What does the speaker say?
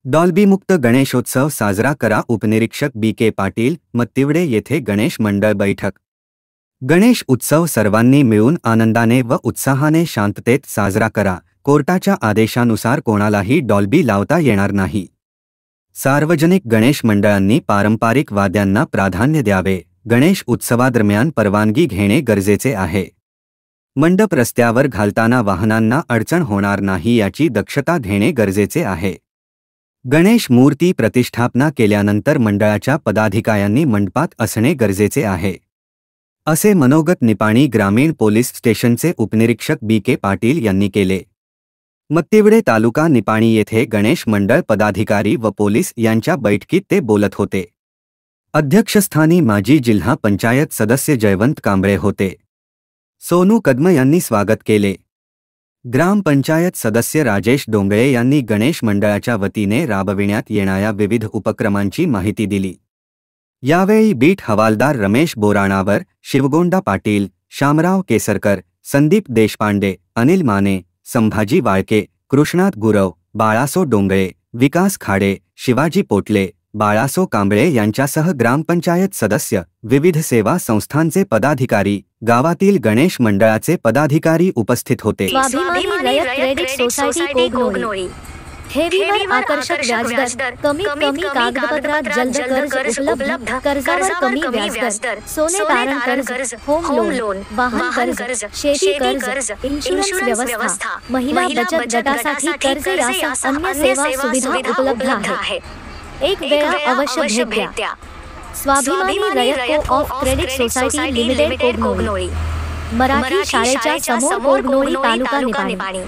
डॉल्बीमुक्त गणेशोत्सव साजरा करा. उपनिरीक्षक बी.के. पाटील, मत्तिवडे येथे गणेश मंडळ बैठक. गणेश उत्सव सर्वांनी मिळून आनंदाने व उत्साहाने शांततेत साजरा करा. कोर्टाच्या आदेशानुसार कोणालाही डॉल्बी लावता येणार नाही. सार्वजनिक गणेश मंडळांनी पारंपरिक वाद्यांना प्राधान्य द्यावे. गणेश उत्सवादरम्यान परवानगी घेणे गरजेचे आहे. मंडप रस्त्यावर घालताना वाहनांना अडचण होणार नाही याची दक्षता घेणे गरजेचे आहे. गणेश मूर्ती प्रतिष्ठापना केल्यानंतर मंडळाच्या पदाधिकाऱ्यांनी मंडपात असणे गरजेचे आहे, असे मनोगत निपाणी ग्रामीण पोलीस स्टेशनचे उपनिरीक्षक बी.के. पाटील यांनी केले. मत्तिवडे तालुका निपाणी येथे गणेश मंडळ पदाधिकारी व पोलीस यांच्या बैठकीत ते बोलत होते. अध्यक्षस्थानी माजी जिल्हा पंचायत सदस्य जयवंत कांबळे होते. सोनू कदम यांनी स्वागत केले. ग्रामपंचायत सदस्य राजेश डोंगळे यांनी गणेश मंडळाच्या वतीने राबविण्यात येणाऱ्या विविध उपक्रमांची माहिती दिली. यावेळी बीट हवालदार रमेश बोराणावर, शिवगोंडा पाटील, शामराव केसरकर, संदीप देशपांडे, अनिल माने, संभाजी वाळके, कृष्णात गुरव, बाळासो डोंगळे, विकास खाडे, शिवाजी पोटले, बाळासो कांबळे यांच्यासह ग्रामपंचायत सदस्य, विविध सेवा संस्थांचे पदाधिकारी, गावातील गणेश मंडळाचे पदाधिकारी उपस्थित होते. स्वाभिमानी रयत क्रेडिट सोसायटी कोगनोळी. ठेवीवर आकर्षक व्याजदर, कमीत कमी कागदपत्रात जलद कर्ज उपलब्ध, कर्जावर कमी व्याजदर, सोने तारण कर्ज, होम लोन, वाहन कर्ज, शेती कर्ज, इन्शुरन्स व्यवस्था, महिला बचत गटासाठी कर्ज यासह अन्य सेवा सुविधा उपलब्ध आहे. एक वेळा अवश्य भेट द्या. स्वाभिमानी रयत को of credit society limited Kognoli. Marathi शाळेच्या समोर कोगनोळी, तालुका निपाणी.